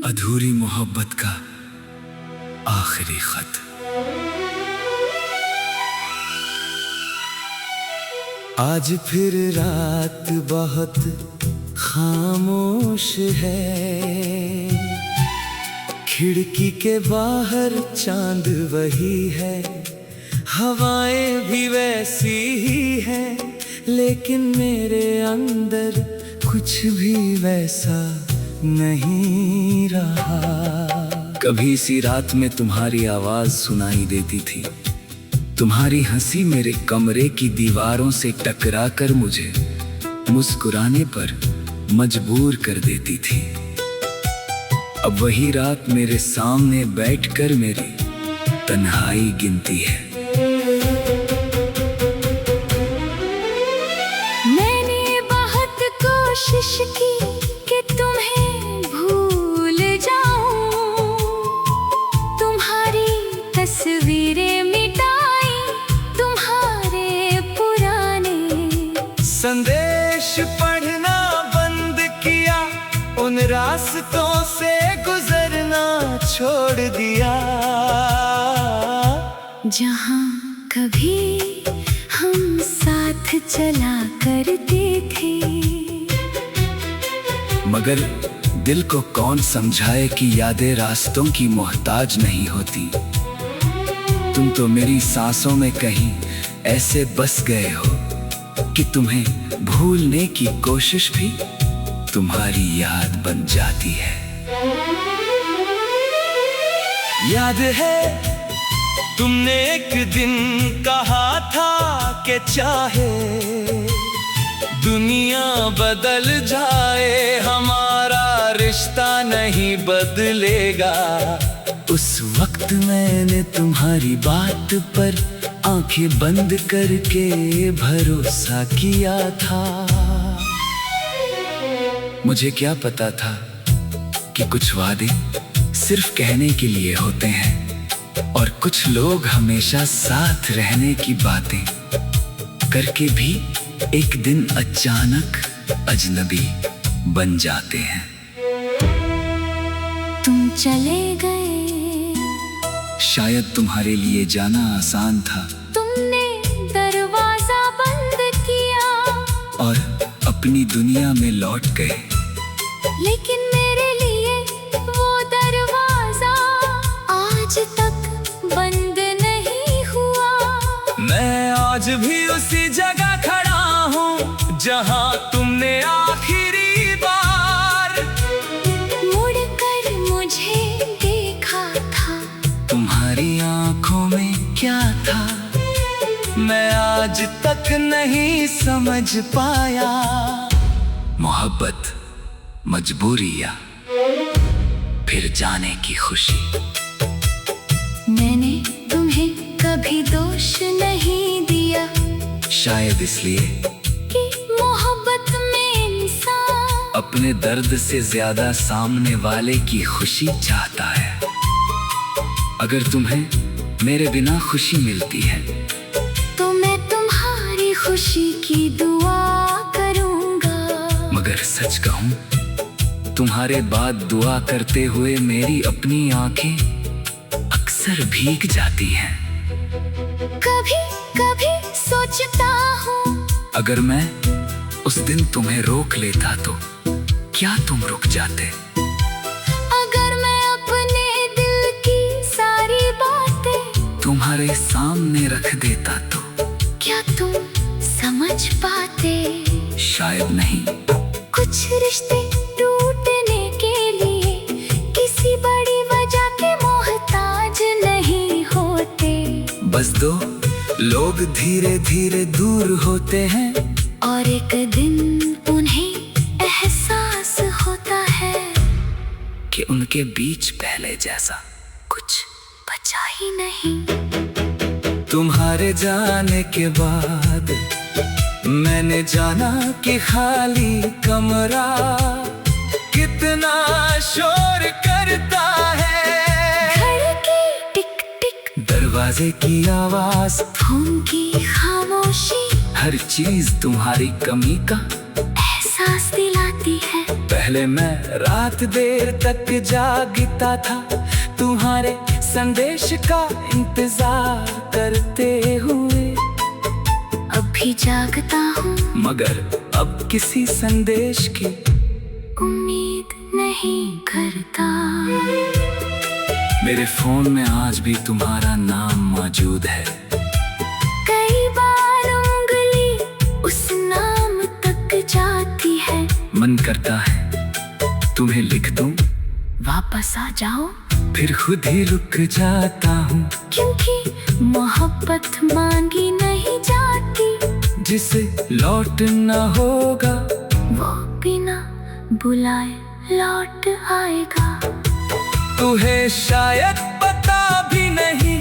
अधूरी मोहब्बत का आखिरी खत। आज फिर रात बहुत खामोश है, खिड़की के बाहर चांद वही है, हवाएं भी वैसी ही हैं, लेकिन मेरे अंदर कुछ भी वैसा नहीं रहा। कभी सी रात में तुम्हारी आवाज सुनाई देती थी, तुम्हारी हंसी मेरे कमरे की दीवारों से टकरा कर मुझे मुस्कुराने पर मजबूर कर देती थी। अब वही रात मेरे सामने बैठकर मेरी तन्हाई गिनती है। मैंने बहुत कोशिश की कि तुम्हें भूल जाऊं, तुम्हारी तस्वीरें मिटाई, तुम्हारे पुराने संदेश पढ़ना बंद किया, उन रास्तों से गुजरना छोड़ दिया, जहां कभी हम साथ चला करते थे। मगर दिल को कौन समझाए कि यादें रास्तों की मोहताज नहीं होती। तुम तो मेरी सांसों में कहीं ऐसे बस गए हो कि तुम्हें भूलने की कोशिश भी तुम्हारी याद बन जाती है। याद है तुमने एक दिन कहा था कि चाहे दुनिया बदल जाए, हमारा रिश्ता नहीं बदलेगा। उस वक्त मैंने तुम्हारी बात पर आंखें बंद करके भरोसा किया था। मुझे क्या पता था कि कुछ वादे सिर्फ कहने के लिए होते हैं और कुछ लोग हमेशा साथ रहने की बातें करके भी एक दिन अचानक अजनबी बन जाते हैं। तुम चले गए, शायद तुम्हारे लिए जाना आसान था, तुमने दरवाजा बंद किया और अपनी दुनिया में लौट गए। लेकिन मेरे लिए वो दरवाजा आज तक बंद नहीं हुआ। मैं आज भी उसी जगह खड़ा हूँ जहाँ तुमने आखिरी बार मुड़कर मुझे देखा था। तुम्हारी आंखों में क्या था मैं आज तक नहीं समझ पाया। मोहब्बत, मजबूरी या फिर जाने की खुशी। मैंने तुम्हें कभी दोष नहीं दिया, शायद इसलिए कि मोहब्बत में इंसान अपने दर्द से ज्यादा सामने वाले की खुशी चाहता है। अगर तुम्हें मेरे बिना खुशी मिलती है तो मैं तुम्हारी खुशी की दुआ करूंगा। मगर सच कहूं, तुम्हारे बाद दुआ करते हुए मेरी अपनी आंखें अक्सर भीग जाती हैं। कभी कभी सोचता हूँ, अगर मैं उस दिन तुम्हें रोक लेता तो क्या तुम रुक जाते? अगर मैं अपने दिल की सारी बातें तुम्हारे सामने रख देता तो क्या तुम समझ पाते? शायद नहीं। कुछ रिश्ते टूटने के लिए किसी बड़ी वजह के मोहताज नहीं होते। बस दो लोग धीरे धीरे दूर होते हैं और एक दिन उन्हें एहसास होता है कि उनके बीच पहले जैसा कुछ बचा ही नहीं। तुम्हारे जाने के बाद मैंने जाना कि खाली कमरा कितना शोर करता है। घर की टिक टिक, दरवाजे की आवाज, फोन की खामोशी, हर चीज तुम्हारी कमी का एहसास दिलाती है। पहले मैं रात देर तक जागता था, तुम्हारे संदेश का इंतजार करते हुए। अब भी जागता हूँ, मगर अब किसी संदेश की उम्मीद नहीं करता। मेरे फोन में आज भी तुम्हारा नाम मौजूद है। कई बार उंगली उस नाम तक जाती है। मन करता है तुम्हें लिख दूं, वापस आ जाओ, फिर खुद ही रुक जाता हूँ। क्योंकि मोहब्बत मांगी नहीं जाती। जिसे लौटना होगा वो बिना बुलाए लौट आएगा। तुम्हें शायद पता भी नहीं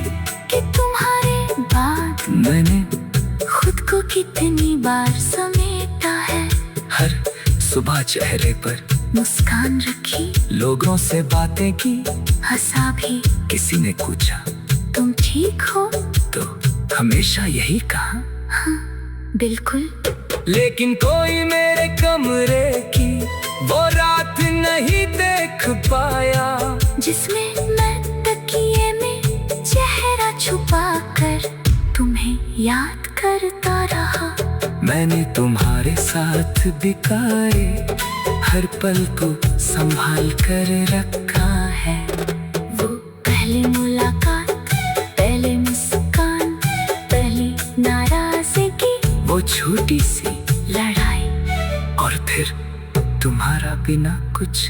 कि तुम्हारे बाद मैंने खुद को कितनी बार समेटा है। हर सुबह चेहरे पर मुस्कान रखी, लोगों से बातें की, हंसा भी। किसी ने पूछा तुम ठीक हो? तो हमेशा यही कहा, हाँ बिल्कुल। लेकिन कोई मेरे कमरे की वो रात नहीं देख पाया, जिसमें मैं तकिए में चेहरा छुपा कर तुम्हें याद करता रहा। मैंने तुम्हारे साथ बिताए हर पल को संभाल कर रखा है। वो पहली मुलाकात, पहले मुस्कान, पहली नाराजगी, वो छोटी सी लड़ाई, और फिर तुम्हारा बिना कुछ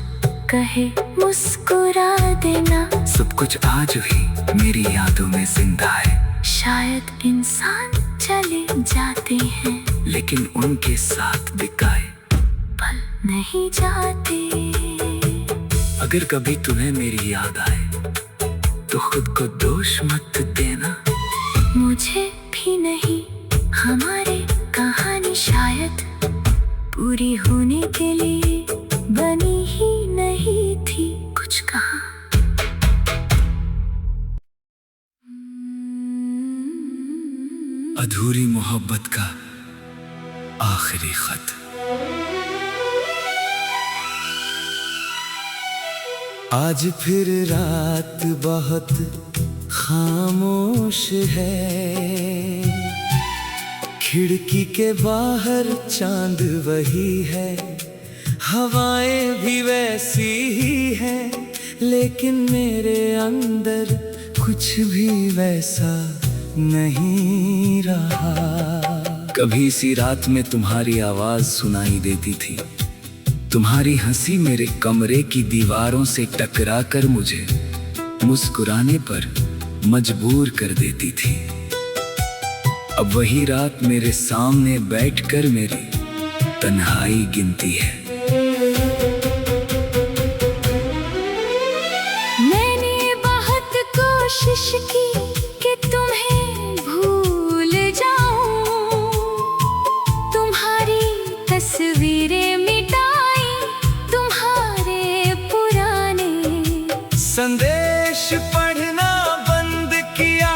कहे मुस्कुरा देना। सब कुछ आज भी मेरी यादों में जिंदा है। शायद इंसान चले जाते हैं, लेकिन उनके साथ बिकाए पल नहीं जाते। अगर कभी तुम्हें मेरी याद आए तो खुद को दोष मत देना। मुझे भी नहीं, हमारी कहानी शायद पूरी होने के लिए बनी ही नहीं थी। कुछ कहा अधूरी मोहब्बत का आखिरी खत। आज फिर रात बहुत खामोश है, खिड़की के बाहर चांद वही है, हवाएं भी वैसी ही हैं, लेकिन मेरे अंदर कुछ भी वैसा नहीं रहा। कभी इसी रात में तुम्हारी आवाज सुनाई देती थी, तुम्हारी हंसी मेरे कमरे की दीवारों से टकराकर मुझे मुस्कुराने पर मजबूर कर देती थी। अब वही रात मेरे सामने बैठकर मेरी तन्हाई गिनती है। मैंने बहुत कोशिश की कि तुम्हें भूल जाऊं, तुम्हारी तस्वीरें मिटाई, तुम्हारे पुराने संदेश पढ़ना बंद किया,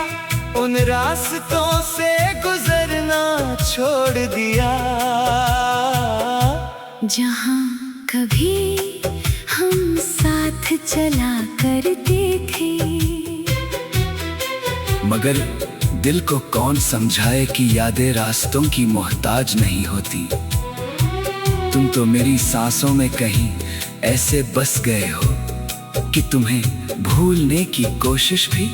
उन रास्तों से गुजरना छोड़ दिया, जहां कभी हम साथ चला करते थे। मगर दिल को कौन समझाए कि यादें रास्तों की मोहताज नहीं होती। तुम तो मेरी सांसों में कहीं ऐसे बस गए हो कि तुम्हें भूलने की कोशिश भी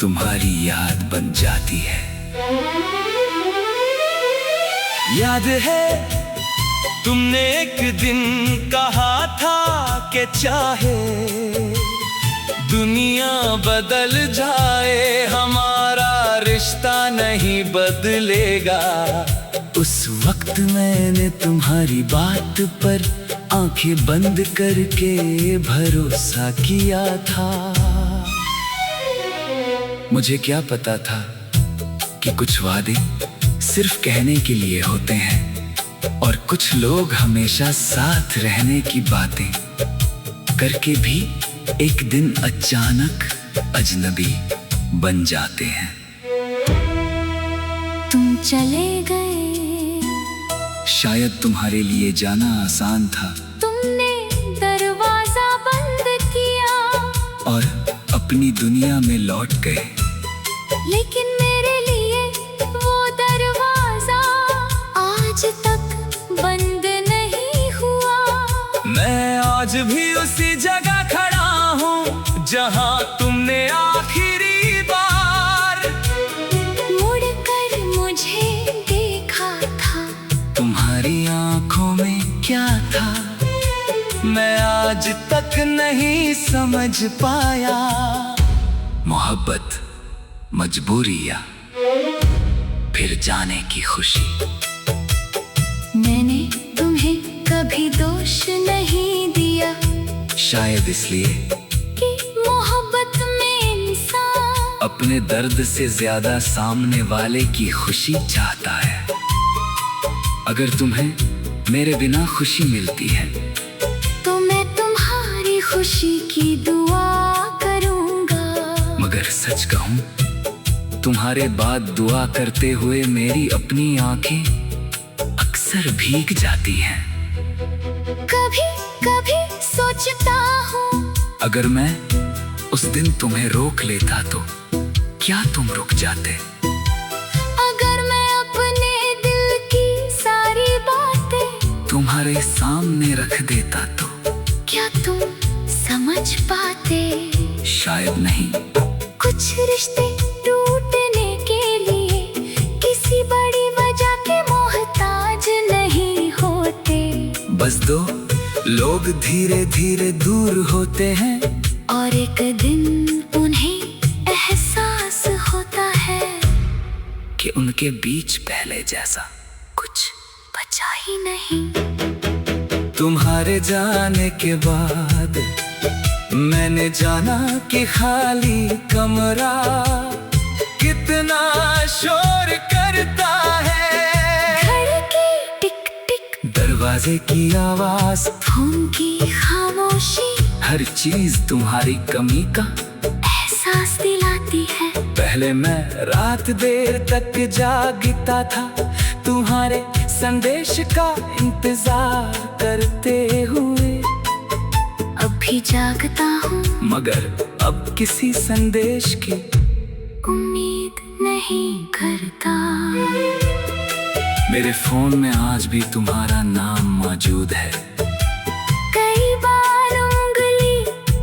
तुम्हारी याद बन जाती है। याद है तुमने एक दिन कहा था कि चाहे दुनिया बदल जाए, हमारा रिश्ता नहीं बदलेगा। उस वक्त मैंने तुम्हारी बात पर आंखें बंद करके भरोसा किया था। मुझे क्या पता था कि कुछ वादे सिर्फ कहने के लिए होते हैं और कुछ लोग हमेशा साथ रहने की बातें करके भी एक दिन अचानक अजनबी बन जाते हैं। तुम चले गए, शायद तुम्हारे लिए जाना आसान था। तुमने अपनी दुनिया में लौट गए। लेकिन मेरे लिए वो दरवाजा आज तक बंद नहीं हुआ। मैं आज भी उसी जगह खड़ा हूँ जहाँ तुमने आखिरी बार मुड़कर मुझे देखा था। तुम्हारी आंखों में क्या था मैं आज तक नहीं समझ पाया। मोहब्बत, मजबूरी या फिर जाने की खुशी। मैंने तुम्हें कभी दोष नहीं दिया, शायद इसलिए कि मोहब्बत में इंसान अपने दर्द से ज्यादा सामने वाले की खुशी चाहता है। अगर तुम्हें मेरे बिना खुशी मिलती है तो मैं तुम्हारी खुशी की दुआ करूंगा। मगर सच कहूं, तुम्हारे बाद दुआ करते हुए मेरी अपनी आंखें अक्सर भीग जाती हैं। कभी कभी सोचता हूँ, अगर मैं उस दिन तुम्हें रोक लेता तो क्या तुम रुक जाते? अगर मैं अपने दिल की सारी बातें तुम्हारे सामने रख देता तो क्या तुम समझ पाते? शायद नहीं। कुछ रिश्ते टूटने के लिए किसी बड़ी वजह के मोहताज नहीं होते। बस दो लोग धीरे धीरे दूर होते हैं और एक दिन उन्हें एहसास होता है कि उनके बीच पहले जैसा कुछ बचा ही नहीं। तुम्हारे जाने के बाद मैंने जाना कि खाली कमरा कितना शोर करता है। घर की टिक टिक, दरवाजे की आवाज, फोन की खामोशी हर चीज तुम्हारी कमी का एहसास दिलाती है। पहले मैं रात देर तक जागता था तुम्हारे संदेश का इंतजार करते हुए। अब भी जागता हूँ मगर अब किसी संदेश की उम्मीद नहीं करता। मेरे फोन में आज भी तुम्हारा नाम मौजूद है। कई बार उंगली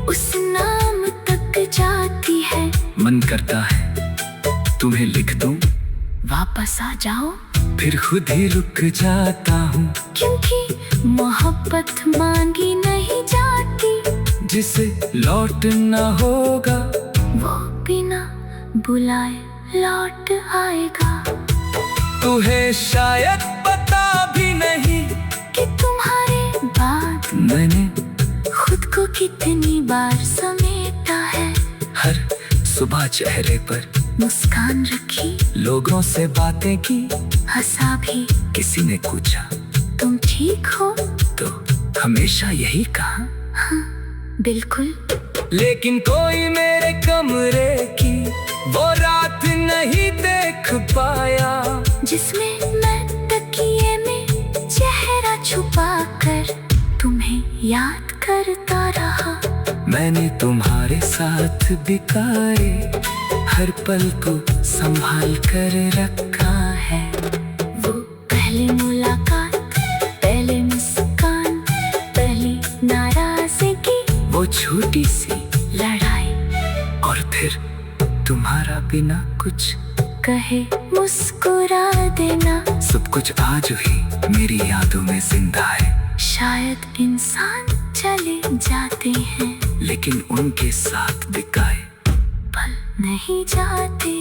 उस नाम तक जाती है। मन करता है तुम्हें लिख दूं, वापस आ जाओ, फिर खुद ही रुक जाता हूँ। क्योंकि मोहब्बत मांगी नहीं जाती, जिसे लौटना होगा वो बिना बुलाए लौट आएगा। तुम्हें शायद पता भी नहीं कि तुम्हारे बाद मैंने खुद को कितनी बार समेटा है। हर सुबह चेहरे पर मुस्कान रखी, लोगों से बातें की, हंसा भी। किसी ने पूछा तुम ठीक हो? तो हमेशा यही कहा हाँ, बिल्कुल। लेकिन कोई मेरे कमरे की वो रात नहीं देख पाया, जिसमें मैं तकिए में चेहरा छुपा कर तुम्हें याद करता रहा। मैंने तुम्हारे साथ बिताए हर पल को संभाल कर रखा है। वो पहली मुलाकात, पहले मुस्कान, पहली नाराजगी, वो छोटी सी लड़ाई, और फिर तुम्हारा बिना कुछ कहे मुस्कुरा देना। सब कुछ आज भी मेरी यादों में जिंदा है। शायद इंसान चले जाते हैं, लेकिन उनके साथ बिताए पल नहीं जाते।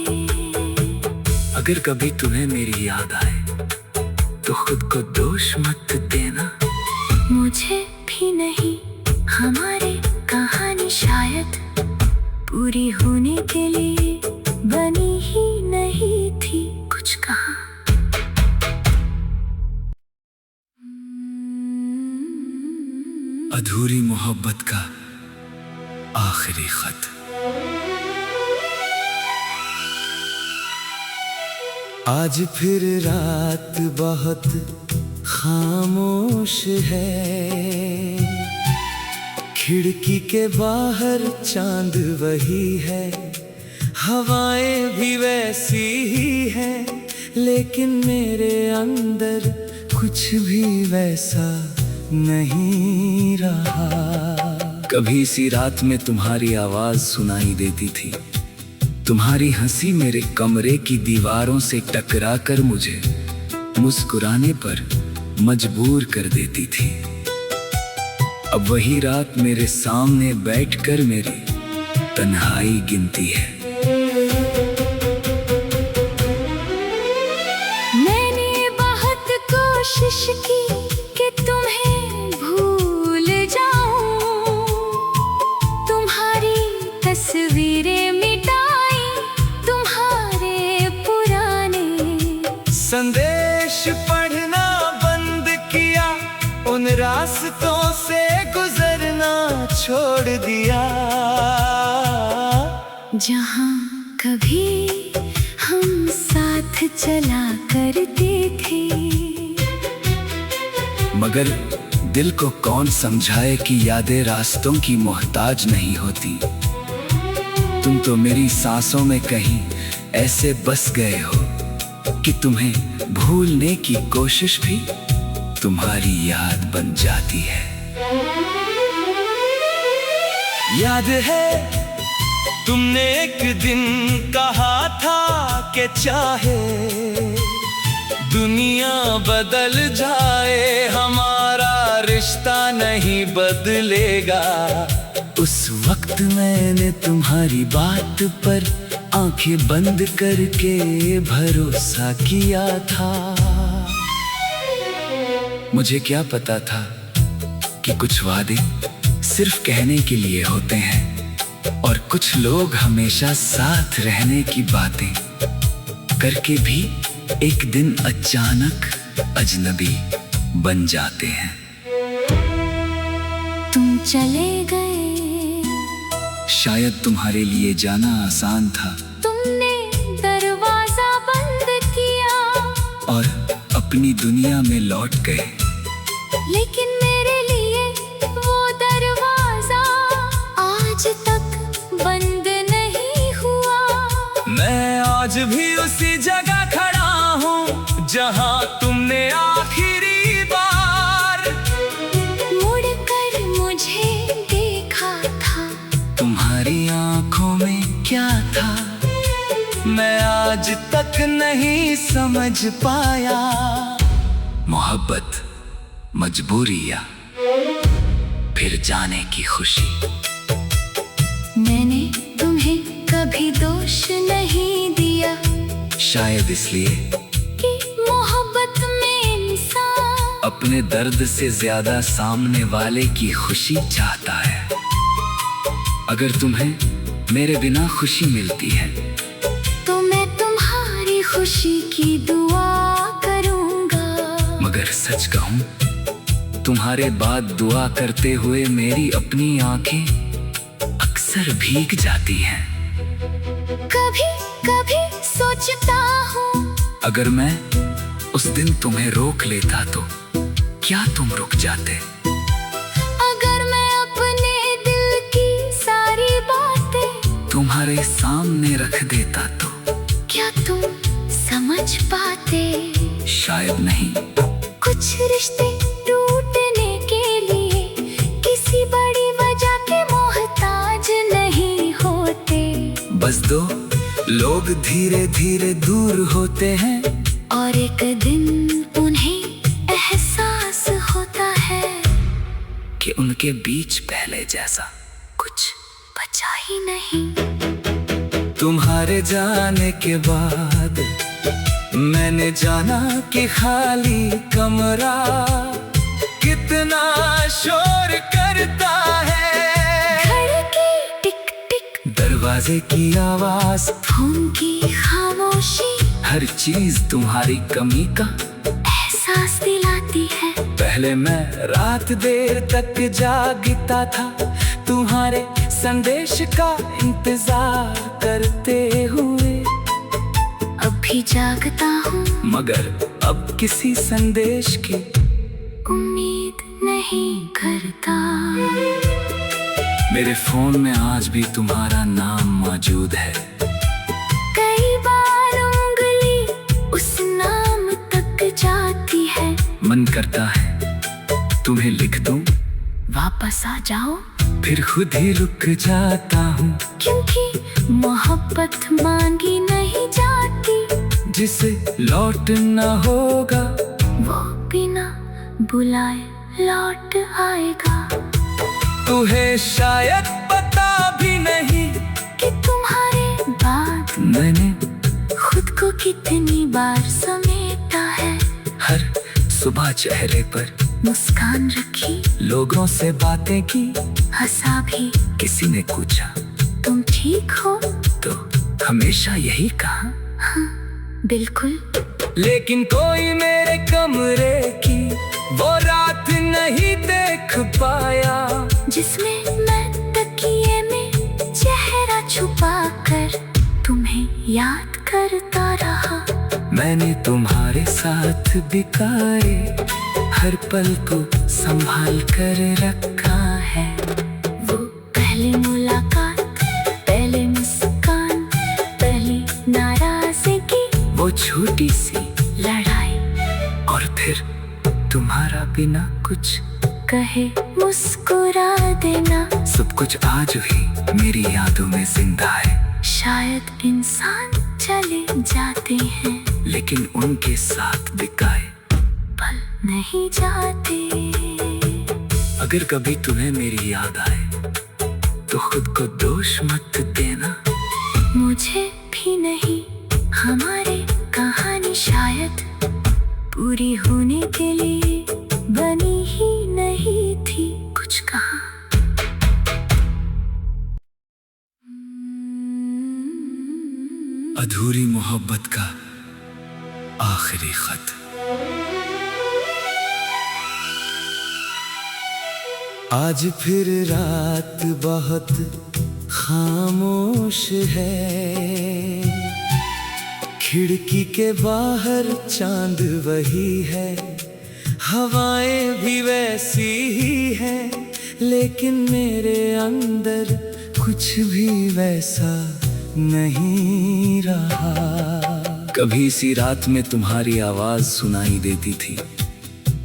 अगर कभी तुम्हें मेरी याद आए तो खुद को दोष मत देना। मुझे भी नहीं, हमारी कहानी शायद पूरी होने के लिए बनी ही नहीं थी। कुछ कहा अधूरी मोहब्बत का आखिरी खत। आज फिर रात बहुत खामोश है, खिड़की के बाहर चांद वही है, हवाएं भी वैसी ही हैं, लेकिन मेरे अंदर कुछ भी वैसा नहीं रहा। कभी सी रात में तुम्हारी आवाज सुनाई देती थी, तुम्हारी हंसी मेरे कमरे की दीवारों से टकरा कर मुझे मुस्कुराने पर मजबूर कर देती थी। अब वही रात मेरे सामने बैठकर मेरी तन्हाई गिनती है। मैंने बहुत कोशिश की कि तुम्हें भूल जाऊं, तुम्हारी तस्वीरें मिटाई, तुम्हारे पुराने संदेश पढ़ना बंद किया, उन रास्तों से गुजरना छोड़ दिया, जहाँ कभी हम साथ चला करते थे। मगर दिल को कौन समझाए कि यादें रास्तों की मोहताज नहीं होती। तुम तो मेरी सांसों में कहीं ऐसे बस गए हो कि तुम्हें भूलने की कोशिश भी तुम्हारी याद बन जाती है। याद है तुमने एक दिन कहा था कि चाहे दुनिया बदल जाए, हमारा रिश्ता नहीं बदलेगा। उस वक्त मैंने तुम्हारी बात पर आंखें बंद करके भरोसा किया था। मुझे क्या पता था कि कुछ वादे सिर्फ कहने के लिए होते हैं और कुछ लोग हमेशा साथ रहने की बातें करके भी एक दिन अचानक अजनबी बन जाते हैं। तुम चले गए, शायद तुम्हारे लिए जाना आसान था, तुमने दरवाजा बंद किया और अपनी दुनिया में लौट गए। लेकिन मेरे लिए वो दरवाजा आज तक बंद नहीं हुआ। मैं आज भी उसी जगह खड़ा हूँ जहाँ तुमने आखिरी बार मुड़कर मुझे देखा था। तुम्हारी आंखों में क्या था मैं आज तक नहीं समझ पाया। मोहब्बत, मजबूरी या फिर जाने की खुशी। मैंने तुम्हें कभी दोष नहीं दिया, शायद इसलिए कि मोहब्बत में इंसान अपने दर्द से ज्यादा सामने वाले की खुशी चाहता है। अगर तुम्हें मेरे बिना खुशी मिलती है तो मैं तुम्हारी खुशी की दुआ करूंगा। मगर सच कहूं, तुम्हारे बाद दुआ करते हुए मेरी अपनी आंखें अक्सर भीग जाती हैं। कभी कभी सोचता हूँ, अगर मैं उस दिन तुम्हें रोक लेता तो क्या तुम रुक जाते? अगर मैं अपने दिल की सारी बातें तुम्हारे सामने रख देता तो क्या तुम समझ पाते? शायद नहीं। कुछ रिश्ते टूटने के लिए किसी बड़ी वजह के मोहताज नहीं होते। बस दो लोग धीरे धीरे दूर होते हैं और एक दिन उन्हें एहसास होता है कि उनके बीच पहले जैसा कुछ बचा ही नहीं। तुम्हारे जाने के बाद मैंने जाना कि खाली कमरा कितना शोर करता है। घर की टिक टिक, दरवाजे की आवाज, फोन की खामोशी, हर चीज तुम्हारी कमी का एहसास दिलाती है। पहले मैं रात देर तक जागता था, तुम्हारे संदेश का इंतजार करते हुए। अब भी जागता हूँ, मगर अब किसी संदेश की उम्मीद नहीं करता। मेरे फोन में आज भी तुम्हारा नाम मौजूद है। कई बार उंगली उस नाम तक जाती है। मन करता है तुम्हें लिख दूं, वापस आ जाओ, फिर खुद ही रुक जाता हूँ। क्योंकि मोहब्बत मांगी नहीं जाती। जिसे लौटना होगा वो बिना बुलाए लौट आएगा। तुम्हें शायद पता भी नहीं कि तुम्हारे बाद मैंने खुद को कितनी बार समेटा है। हर सुबह चेहरे पर मुस्कान रखी, लोगों से बातें की, हंसा भी। किसी ने पूछा तुम ठीक हो? तो हमेशा यही कहा हाँ, बिल्कुल। लेकिन कोई मेरे कमरे की वो रात नहीं देख पाया, जिसमें मैं तकिए में चेहरा छुपा कर तुम्हें याद करता रहा। मैंने तुम्हारे साथ बिताए हर पल को संभाल कर रखा है। वो पहली मुलाकात, पहले मुस्कान, पहली नाराजगी, वो छोटी सी लड़ाई, और फिर तुम्हारा बिना कुछ कहे मुस्कुरा देना। सब कुछ आज भी मेरी यादों में जिंदा है। शायद इंसान चले जाते हैं, लेकिन उनके साथ बिकाए पल नहीं जाते। अगर कभी तुम्हें मेरी याद आए तो खुद को दोष मत देना। मुझे भी नहीं, हमारी कहानी शायद पूरी होने के लिए बनी ही नहीं थी। कुछ कहा अधूरी मोहब्बत का आखिरी खत। आज फिर रात बहुत खामोश है, खिड़की के बाहर चांद वही है, हवाएं भी वैसी ही हैं, लेकिन मेरे अंदर कुछ भी वैसा नहीं रहा। कभी सी रात में तुम्हारी आवाज सुनाई देती थी,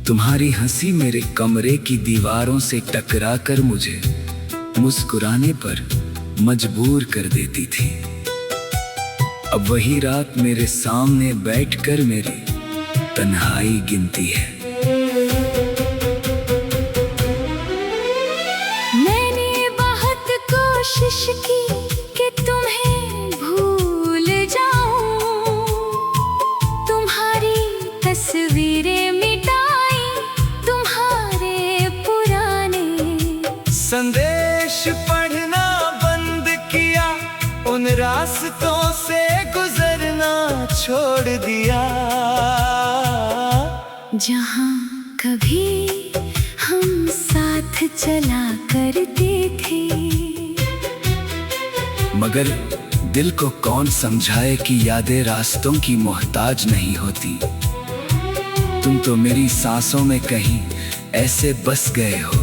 तुम्हारी हंसी मेरे कमरे की दीवारों से टकराकर मुझे मुस्कुराने पर मजबूर कर देती थी। अब वही रात मेरे सामने बैठकर मेरी तन्हाई गिनती है। मैंने बहुत कोशिश की कि तुम्हें भूल जाऊं, तुम्हारी तस्वीरें मिटाई, तुम्हारे पुराने संदेश पढ़ना बंद किया, उन रास्तों से गुजरना छोड़ दिया, जहां कभी हम साथ चला करते थे। मगर दिल को कौन समझाए कि यादें रास्तों की मोहताज नहीं होती। तुम तो मेरी सांसों में कहीं ऐसे बस गए हो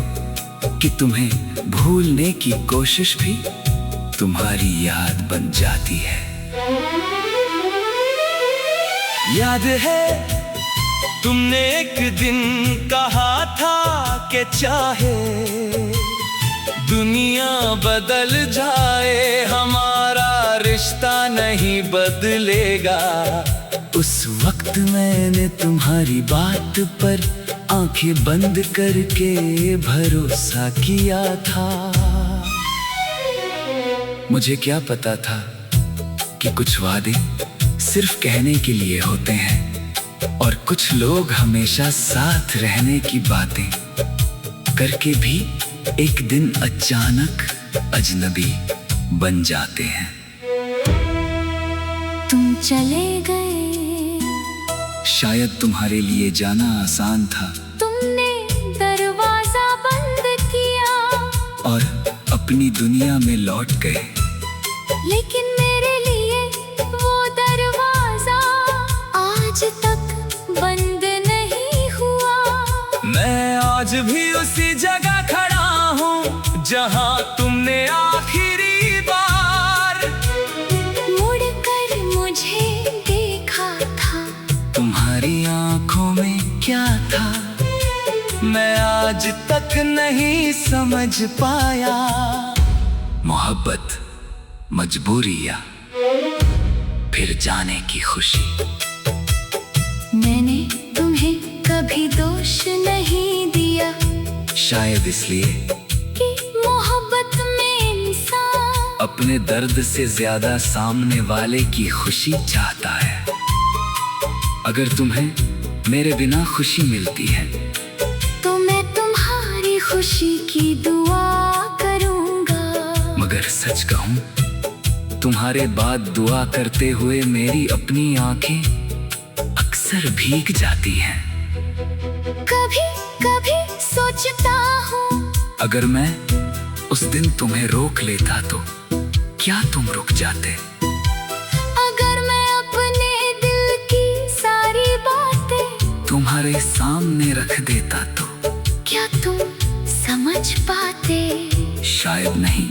कि तुम्हें भूलने की कोशिश भी तुम्हारी याद बन जाती है। याद है तुमने एक दिन कहा था कि चाहे दुनिया बदल जाए, हमारा रिश्ता नहीं बदलेगा। उस वक्त मैंने तुम्हारी बात पर आंखें बंद करके भरोसा किया था। मुझे क्या पता था कि कुछ वादे सिर्फ कहने के लिए होते हैं और कुछ लोग हमेशा साथ रहने की बातें करके भी एक दिन अचानक अजनबी बन जाते हैं। तुम चले गए, शायद तुम्हारे लिए जाना आसान था, तुमने दरवाजा बंद किया और अपनी दुनिया में लौट गए। लेकिन मेरे लिए वो दरवाजा आज तक बंद नहीं हुआ। मैं आज भी उसी जगह खड़ा हूँ जहाँ तुमने मैं आज तक नहीं समझ पाया। मोहब्बत, मजबूरी या फिर जाने की खुशी। मैंने तुम्हें कभी दोष नहीं दिया, शायद इसलिए कि मोहब्बत में इंसान अपने दर्द से ज्यादा सामने वाले की खुशी चाहता है। अगर तुम्हें मेरे बिना खुशी मिलती है तो मैं तुम्हारी खुशी की दुआ करूंगा। मगर सच कहूं, तुम्हारे बाद दुआ करते हुए मेरी अपनी आंखें अक्सर भीग जाती हैं। कभी कभी सोचता हूँ, अगर मैं उस दिन तुम्हें रोक लेता तो क्या तुम रुक जाते? अगर मैं अपने दिल की सारी बातें तुम्हारे सामने रख देता तो क्या तुम समझ पाते? शायद नहीं।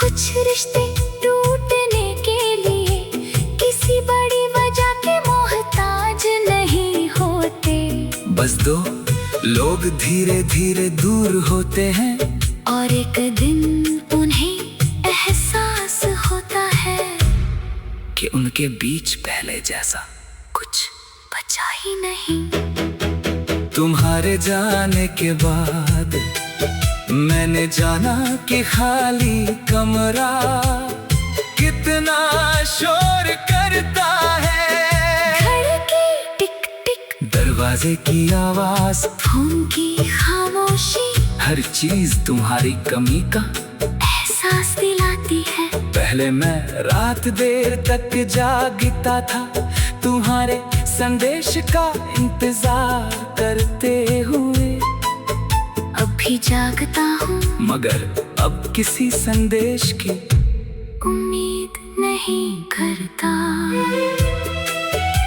कुछ रिश्ते टूटने के लिए किसी बड़ी वजह के मोहताज नहीं होते। बस दो लोग धीरे धीरे दूर होते हैं और एक दिन उन्हें एहसास होता है कि उनके बीच पहले जैसा कुछ बचा ही नहीं। तुम्हारे जाने के बाद मैंने जाना कि खाली कमरा कितना शोर करता है। घर की टिक टिक, दरवाजे की आवाज, फोन की खामोशी हर चीज तुम्हारी कमी का एहसास दिलाती है। पहले मैं रात देर तक जागता था तुम्हारे संदेश का इंतजार करते हुए। अब भी जागता हूँ, मगर अब किसी संदेश की उम्मीद नहीं करता।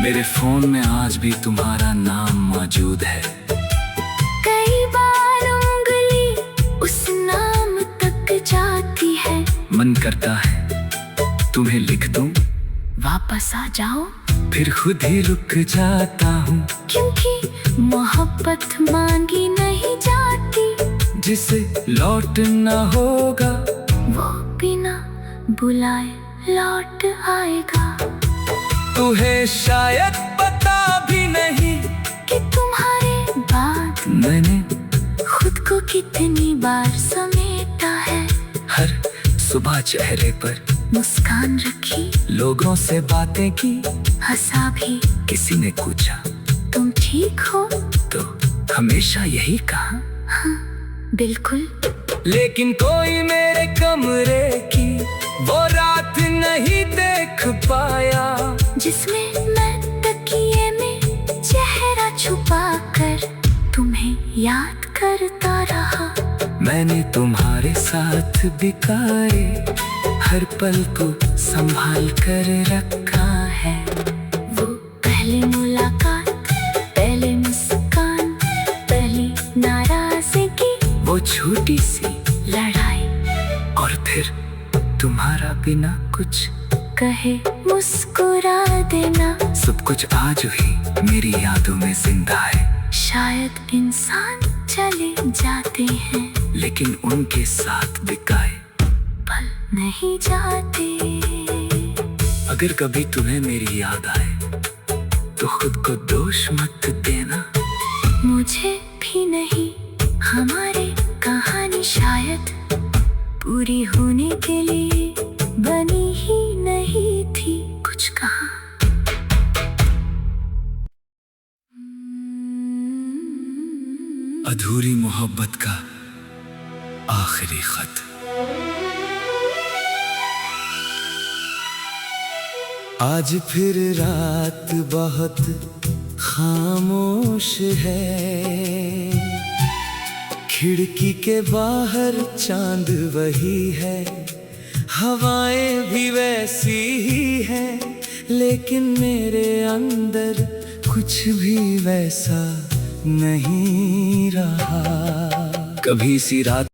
मेरे फोन में आज भी तुम्हारा नाम मौजूद है। कई बार उंगली उस नाम तक जाती है। मन करता है तुम्हें लिख दूं, वापस आ जाओ, फिर खुद ही रुक जाता हूँ, क्योंकि मोहब्बत मांगी नहीं जाती। जिसे लौटना होगा वो बिना बुलाए लौट आएगा। तुझे शायद पता भी नहीं कि तुम्हारे बाद मैंने खुद को कितनी बार समेटा है। हर सुबह चेहरे पर मुस्कान रखी, लोगों से बातें की, हंसा भी। किसी ने पूछा तुम ठीक हो? तो हमेशा यही कहा, बिल्कुल। लेकिन कोई मेरे कमरे की वो रात नहीं देख पाया, जिसमें मैं तकिए में चेहरा छुपा कर तुम्हें याद करता रहा। मैंने तुम्हारे साथ बिताए हर पल को संभाल कर रखा है। वो पहली मुलाकात, पहले मुस्कान, पहली नाराजगी, वो छोटी सी लड़ाई, और फिर तुम्हारा बिना कुछ कहे मुस्कुरा देना। सब कुछ आज भी मेरी यादों में जिंदा है। शायद इंसान चले जाते हैं, लेकिन उनके साथ बिकाए पल नहीं जाते। अगर कभी तुम्हें मेरी याद आए तो खुद को दोष मत देना। मुझे भी नहीं, हमारी कहानी शायद पूरी होने के लिए बनी ही नहीं थी। कुछ कहा अधूरी मोहब्बत का आखिरी खत। आज फिर रात बहुत खामोश है, खिड़की के बाहर चांद वही है, हवाएं भी वैसी ही हैं, लेकिन मेरे अंदर कुछ भी वैसा नहीं रहा। कभी सी रात